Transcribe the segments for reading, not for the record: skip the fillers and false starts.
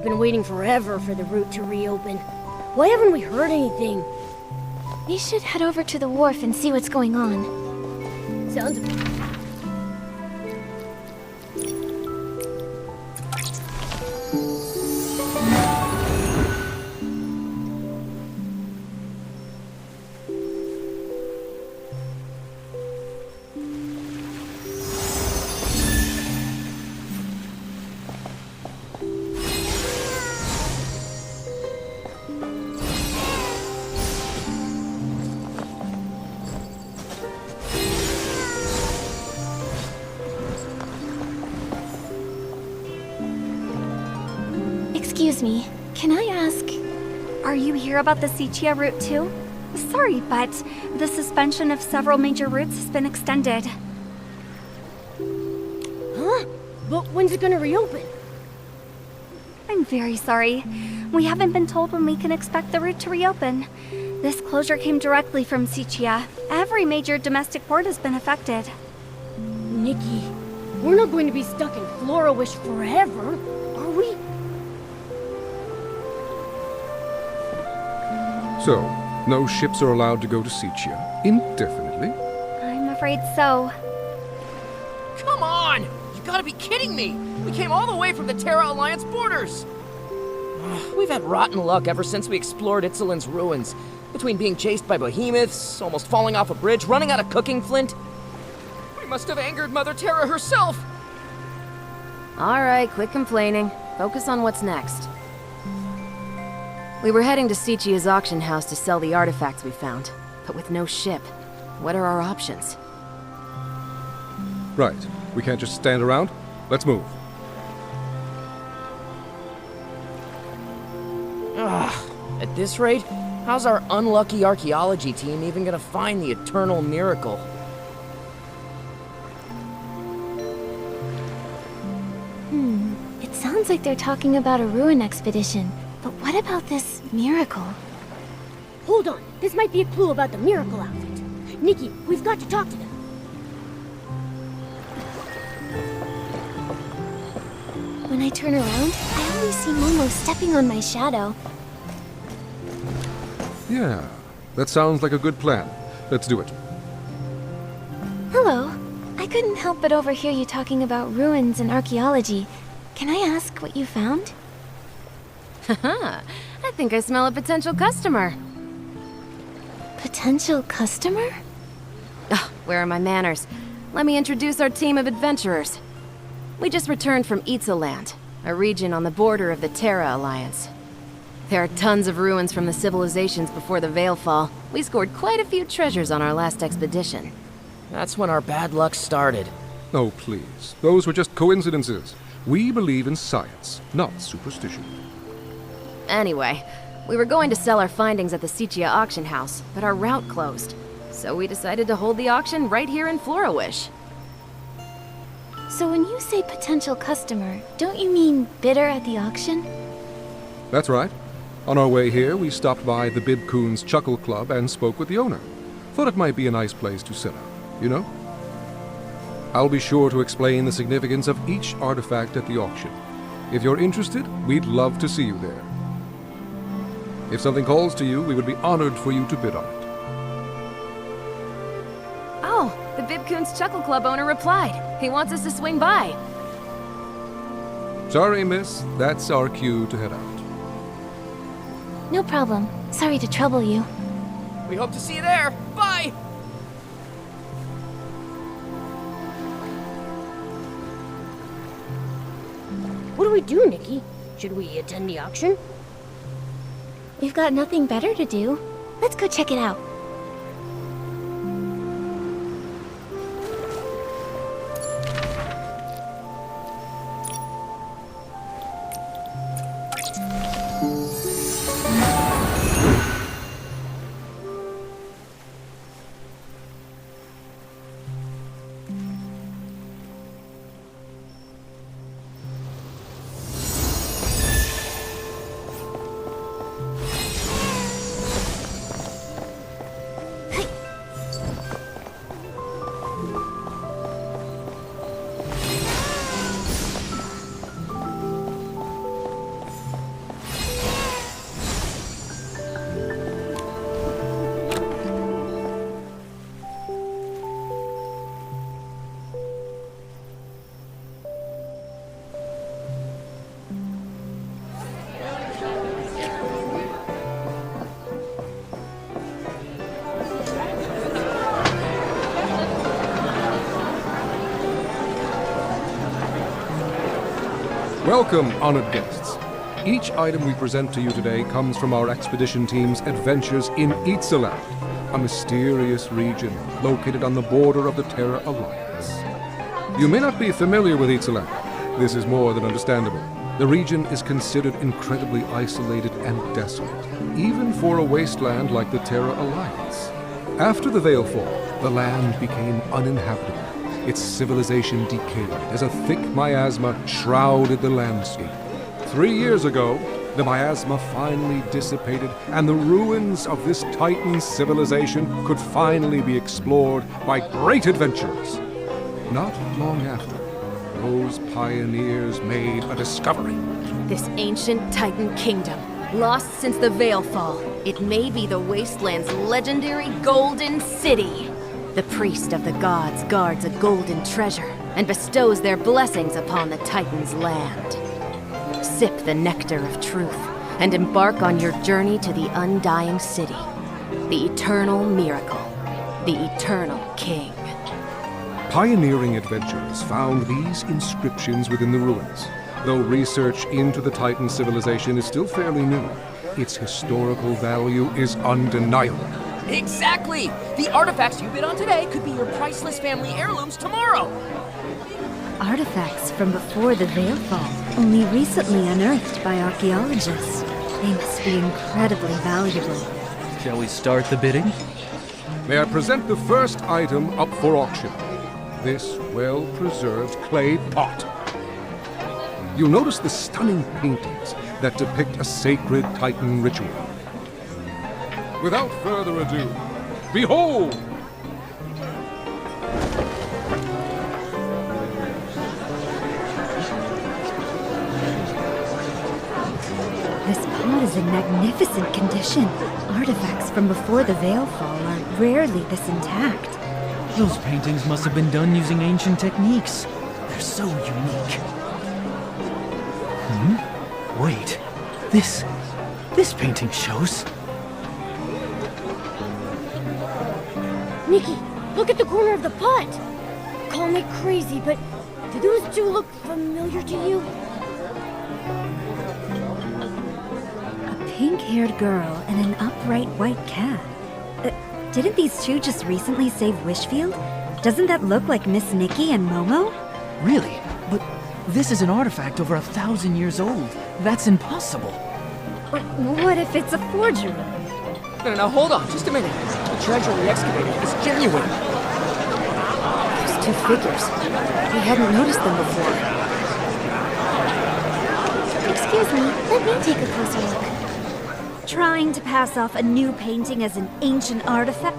been waiting forever for the route to reopen. Why haven't we heard anything? We should head over to the wharf and see what's going on. Sounds... Excuse me, can I ask, are you here about the Sichia route too? Sorry, but the suspension of several major routes has been extended. Huh? But when's it gonna reopen? I'm very sorry. We haven't been told when we can expect the route to reopen. This closure came directly from Sichia. Every major domestic port has been affected. Nikki, we're not going to be stuck in Flora-Wish forever, are we? So, no ships are allowed to go to Sichia indefinitely? I'm afraid so. Come on! You gotta be kidding me! We came all the way from the Terra Alliance borders! We've had rotten luck ever since we explored Itzaland's ruins. Between being chased by behemoths, almost falling off a bridge, running out of cooking flint. We must have angered Mother Terra herself! Alright, quit complaining. Focus on what's next. We were heading to Sichia's auction house to sell the artifacts we found, but with no ship. What are our options? Right. We can't just stand around. Let's move. At this rate, how's our unlucky archaeology team even gonna find the eternal miracle? It sounds like they're talking about a ruin expedition. But what about this miracle? Hold on, this might be a clue about the miracle outfit. Nikki, we've got to talk to them. When I turn around, I only see Momo stepping on my shadow. Yeah, that sounds like a good plan. Let's do it. Hello. I couldn't help but overhear you talking about ruins and archaeology. Can I ask what you found? Haha, I think I smell a potential customer. Potential customer? Ugh, where are my manners? Let me introduce our team of adventurers. We just returned from Itzaland, a region on the border of the Terra Alliance. There are tons of ruins from the civilizations before the Veilfall. We scored quite a few treasures on our last expedition. That's when our bad luck started. Oh, please. Those were just coincidences. We believe in science, not superstition. Anyway, we were going to sell our findings at the Sichia auction house, but our route closed. So we decided to hold the auction right here in Flora-Wish. So when you say potential customer, don't you mean bidder at the auction? That's right. On our way here, we stopped by the Bibcoon's Chuckle Club and spoke with the owner. Thought it might be a nice place to set up, you know? I'll be sure to explain the significance of each artifact at the auction. If you're interested, we'd love to see you there. If something calls to you, we would be honored for you to bid on it. Oh, the Bibcoon's Chuckle Club owner replied. He wants us to swing by. Sorry, miss. That's our cue to head out. No problem. Sorry to trouble you. We hope to see you there. Bye! What do we do, Nikki? Should we attend the auction? We've got nothing better to do. Let's go check it out. Welcome, honored guests. Each item we present to you today comes from our expedition team's adventures in Itzaland, a mysterious region located on the border of the Terra Alliance. You may not be familiar with Itzaland. This is more than understandable. The region is considered incredibly isolated and desolate, even for a wasteland like the Terra Alliance. After the Veilfall, the land became uninhabitable. Its civilization decayed as a thick miasma shrouded the landscape. 3 years ago, the miasma finally dissipated, and the ruins of this Titan civilization could finally be explored by great adventurers. Not long after, those pioneers made a discovery. This ancient Titan kingdom, lost since the Veilfall. It may be the Wasteland's legendary Golden City. The priest of the gods guards a golden treasure and bestows their blessings upon the Titan's land. Sip the nectar of truth and embark on your journey to the undying city. The eternal miracle. The eternal king. Pioneering adventurers found these inscriptions within the ruins. Though research into the Titan civilization is still fairly new, its historical value is undeniable. Exactly! The artifacts you bid on today could be your priceless family heirlooms tomorrow! Artifacts from before the Veilfall, only recently unearthed by archaeologists. They must be incredibly valuable. Shall we start the bidding? May I present the first item up for auction? This well-preserved clay pot. You'll notice the stunning paintings that depict a sacred Titan ritual. Without further ado, behold! This pot is in magnificent condition. Artifacts from before the Veilfall are rarely this intact. Those paintings must have been done using ancient techniques. They're so unique. Wait. This painting shows... Nikki, look at the corner of the pot! Call me crazy, but do those two look familiar to you? A pink-haired girl and an upright white cat. Didn't these two just recently save Wishfield? Doesn't that look like Miss Nikki and Momo? Really? But this is an artifact over 1,000 years old. That's impossible. What if it's a forgery? No, hold on, just a minute. The treasure we excavated is genuine. Those two figures. We hadn't noticed them before. Excuse me, let me take a closer look. Trying to pass off a new painting as an ancient artifact?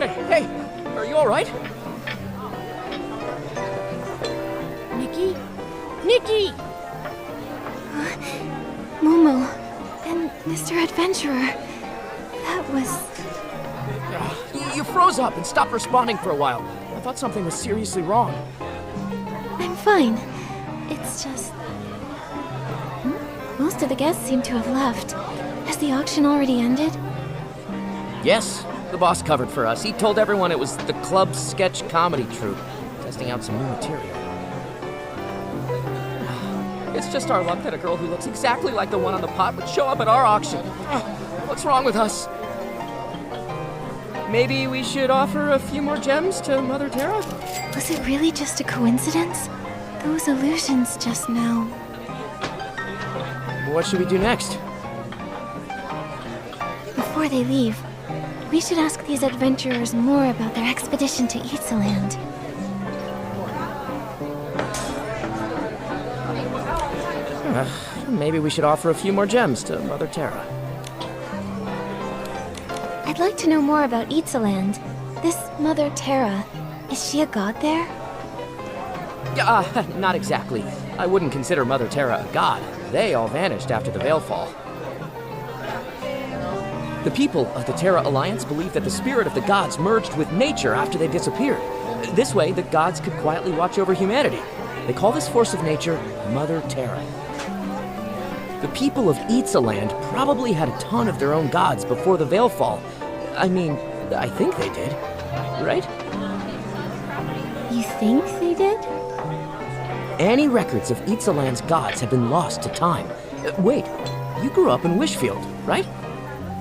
Hey, are you alright? Nikki? Nikki! Momo and Mr. Adventurer. That was... You froze up and stopped responding for a while. I thought something was seriously wrong. I'm fine. It's just... Most of the guests seem to have left. Has the auction already ended? Yes, the boss covered for us. He told everyone it was the club's sketch comedy troupe, testing out some new material. It's just our luck that a girl who looks exactly like the one on the pot would show up at our auction. What's wrong with us? Maybe we should offer a few more gems to Mother Terra? Was it really just a coincidence? Those illusions just now. What should we do next? Before they leave, we should ask these adventurers more about their expedition to Itzaland. Maybe we should offer a few more gems to Mother Terra. I'd like to know more about Itzaland. This Mother Terra, is she a god there? Not exactly. I wouldn't consider Mother Terra a god. They all vanished after the Veilfall. The people of the Terra Alliance believe that the spirit of the gods merged with nature after they disappeared. This way, the gods could quietly watch over humanity. They call this force of nature Mother Terra. The people of Itzaland probably had a ton of their own gods before the Veilfall. I mean, I think they did, right? You think they did? Any records of Itzaland's gods have been lost to time. Wait, you grew up in Wishfield, right?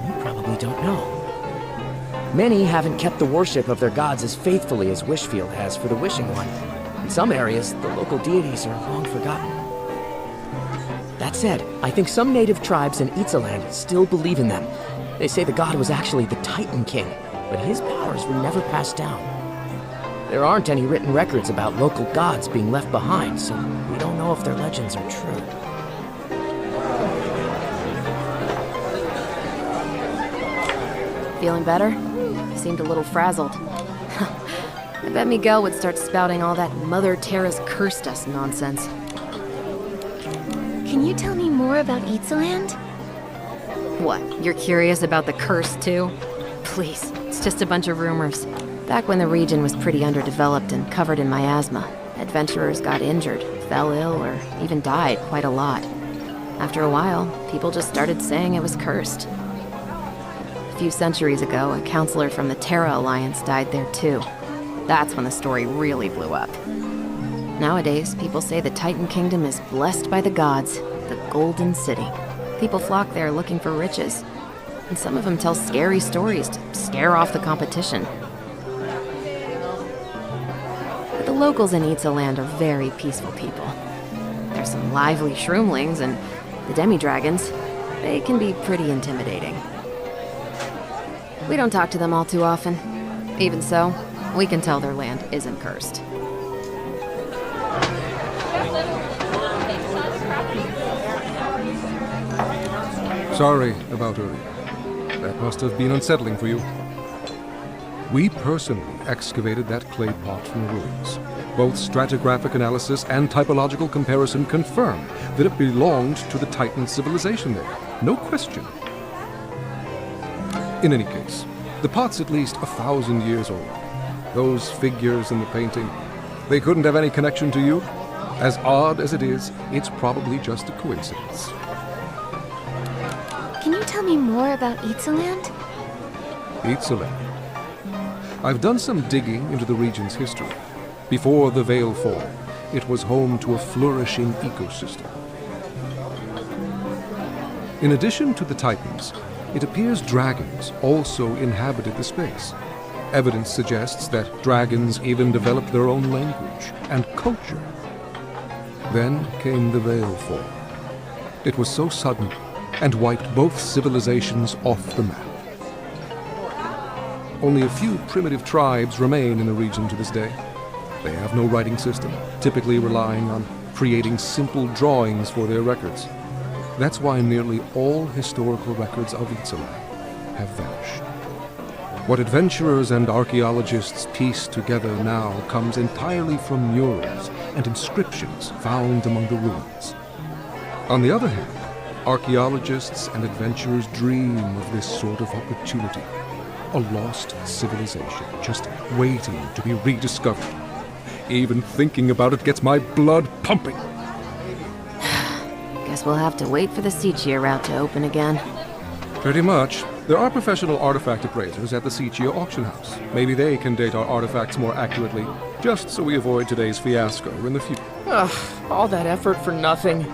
You probably don't know. Many haven't kept the worship of their gods as faithfully as Wishfield has for the Wishing One. In some areas, the local deities are long forgotten. That said, I think some native tribes in Itzaland still believe in them. They say the god was actually the Titan King, but his powers were never passed down. There aren't any written records about local gods being left behind, so we don't know if their legends are true. Feeling better? You seemed a little frazzled. I bet Miguel would start spouting all that Mother Terra's cursed us nonsense. Can you tell me more about Itzaland? What, you're curious about the curse too? Please, it's just a bunch of rumors. Back when the region was pretty underdeveloped and covered in miasma, adventurers got injured, fell ill, or even died quite a lot. After a while, people just started saying it was cursed. A few centuries ago, a counselor from the Terra Alliance died there too. That's when the story really blew up. Nowadays, people say the Titan Kingdom is blessed by the gods, the Golden City. People flock there looking for riches, and some of them tell scary stories to scare off the competition. But the locals in Itzaland are very peaceful people. There's some lively shroomlings, and the demi-dragons, they can be pretty intimidating. We don't talk to them all too often. Even so, we can tell their land isn't cursed. Sorry about earlier. That must have been unsettling for you. We personally excavated that clay pot from the ruins. Both stratigraphic analysis and typological comparison confirm that it belonged to the Titan civilization there. No question. In any case, the pot's at least 1,000 years old. Those figures in the painting, they couldn't have any connection to you. As odd as it is, it's probably just a coincidence. Can you tell me more about Itzaland? Itzaland. I've done some digging into the region's history. Before the Veilfall, it was home to a flourishing ecosystem. In addition to the Titans, it appears dragons also inhabited the space. Evidence suggests that dragons even developed their own language and culture. Then came the Veilfall. It was so sudden and wiped both civilizations off the map. Only a few primitive tribes remain in the region to this day. They have no writing system, typically relying on creating simple drawings for their records. That's why nearly all historical records of Itzaland have vanished. What adventurers and archaeologists piece together now comes entirely from murals and inscriptions found among the ruins. On the other hand, archaeologists and adventurers dream of this sort of opportunity. A lost civilization just waiting to be rediscovered. Even thinking about it gets my blood pumping. Guess we'll have to wait for the Sichia route to open again. Pretty much. There are professional artifact appraisers at the Sichia auction house. Maybe they can date our artifacts more accurately, just so we avoid today's fiasco in the future. Ugh, all that effort for nothing.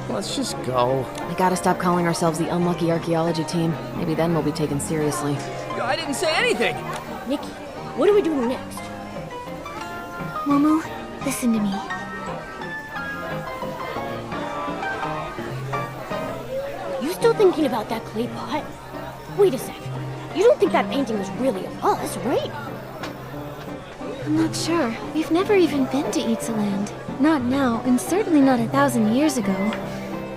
Let's just go. We gotta stop calling ourselves the unlucky archaeology team. Maybe then we'll be taken seriously. I didn't say anything! Nikki, what do we do next? Momo, listen to me. You still thinking about that clay pot? Wait a sec. You don't think that painting was really of us, right? I'm not sure. We've never even been to Itzaland. Not now, and certainly not 1,000 years ago.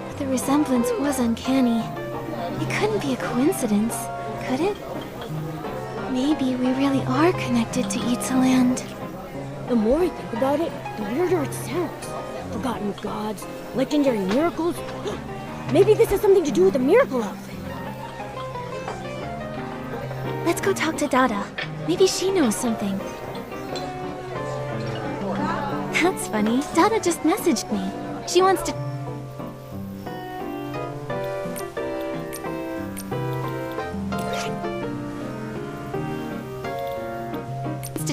But the resemblance was uncanny. It couldn't be a coincidence, could it? Maybe we really are connected to Itzaland. The more I think about it, the weirder it sounds. Forgotten gods, legendary miracles. Maybe this has something to do with the miracle outfit. Let's go talk to Dada. Maybe she knows something. That's funny. Dada just messaged me. She wants to...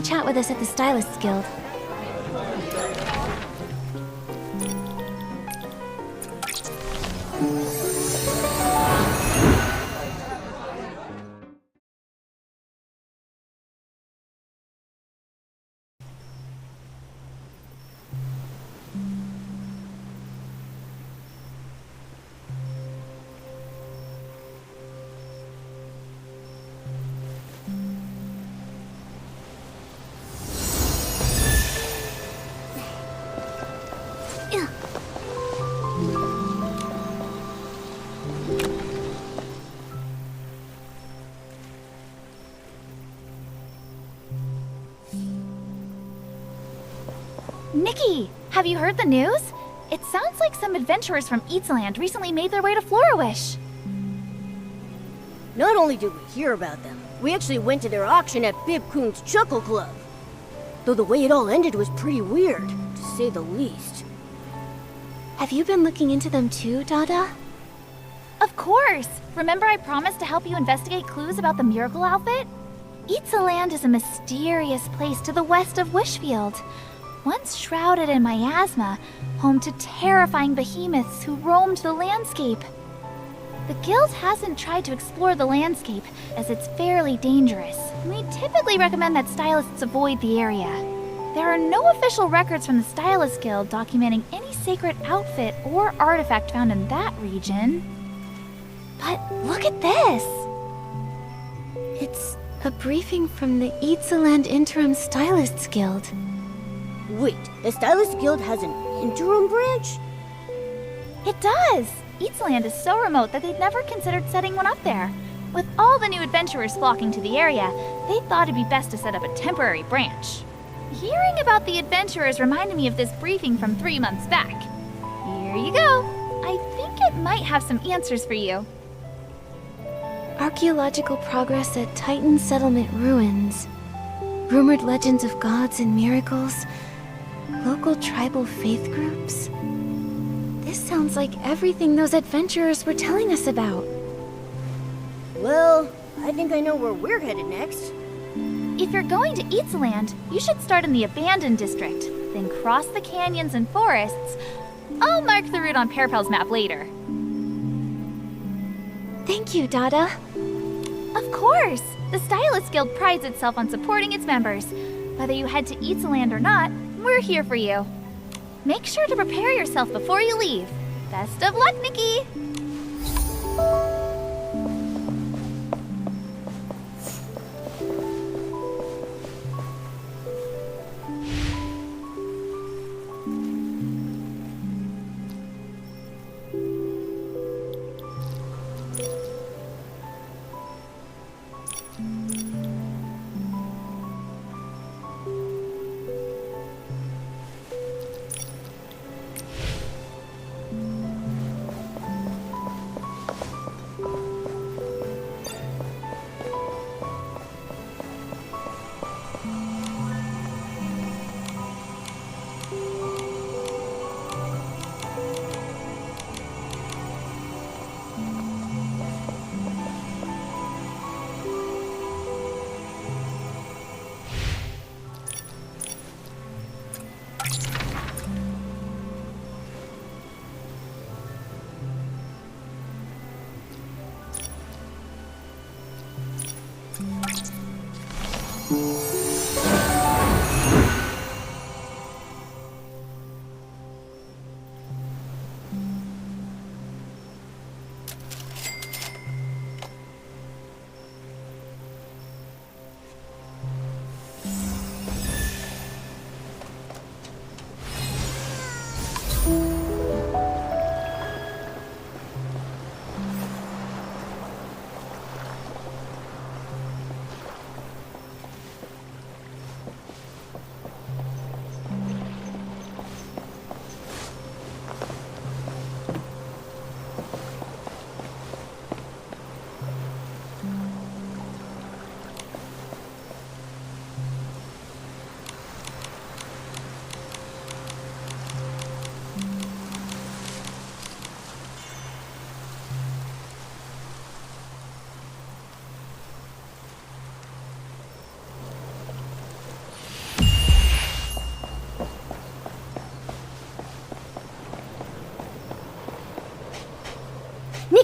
chat with us at the Stylists Guild. Nikki, have you heard the news? It sounds like some adventurers from Itzaland recently made their way to Florawish. Not only did we hear about them, we actually went to their auction at Pt.1's Chuckle Club. Though the way it all ended was pretty weird, to say the least. Have you been looking into them too, Dada? Of course! Remember I promised to help you investigate clues about the miracle outfit? Itzaland is a mysterious place to the west of Wishfield. Once shrouded in miasma, home to terrifying behemoths who roamed the landscape. The guild hasn't tried to explore the landscape, as it's fairly dangerous. We typically recommend that stylists avoid the area. There are no official records from the Stylist Guild documenting any sacred outfit or artifact found in that region. But look at this! It's a briefing from the Itzaland Interim Stylists Guild. Wait, the Stylist Guild has an interim branch? It does! Itzaland is so remote that they'd never considered setting one up there. With all the new adventurers flocking to the area, they thought it'd be best to set up a temporary branch. Hearing about the adventurers reminded me of this briefing from 3 months back. Here you go. I think it might have some answers for you. Archaeological progress at Titan Settlement ruins. Rumored legends of gods and miracles. Local tribal faith groups. This sounds like everything those adventurers were telling us about. Well, I think I know where we're headed next. If you're going to Itzaland, you should start in the Abandoned District, then cross the canyons and forests. I'll mark the route on Pearpel's map later. Thank you, Dada. Of course! The Stylist Guild prides itself on supporting its members. Whether you head to Itzaland or not, we're here for you. Make sure to prepare yourself before you leave. Best of luck, Nikki!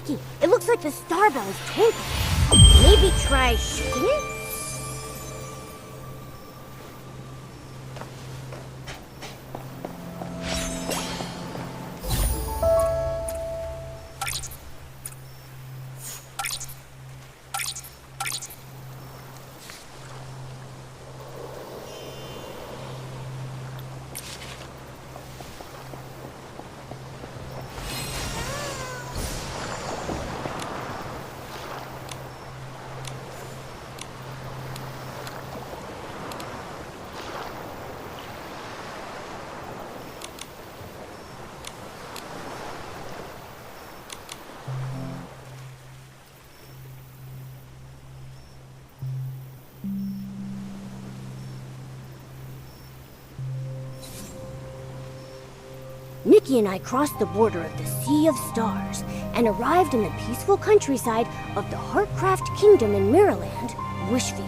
Nikki, it looks like the star bell is twinkling. Maybe try shaking it? Nikki and I crossed the border of the Sea of Stars and arrived in the peaceful countryside of the Heartcraft Kingdom in Mirrorland, Wishfield.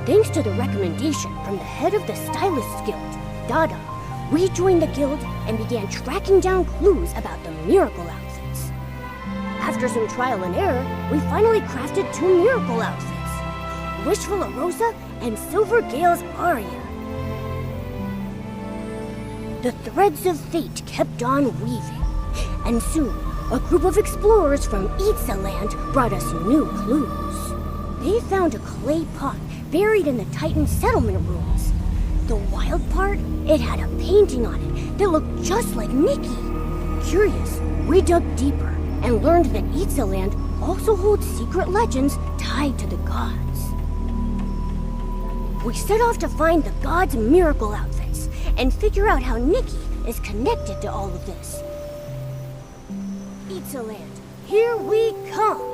Thanks to the recommendation from the head of the Stylists Guild, Dada, we joined the guild and began tracking down clues about the miracle outfits. After some trial and error, we finally crafted 2 miracle outfits, Wishful Rosa and Silver Gale's Aria. The threads of fate kept on weaving, and soon, a group of explorers from Itzaland brought us new clues. They found a clay pot buried in the Titan settlement ruins. The wild part, it had a painting on it that looked just like Nikki. Curious, we dug deeper and learned that Itzaland also holds secret legends tied to the gods. We set off to find the gods' miracle outfits and figure out how Nikki is connected to all of this. Itzaland, here we come!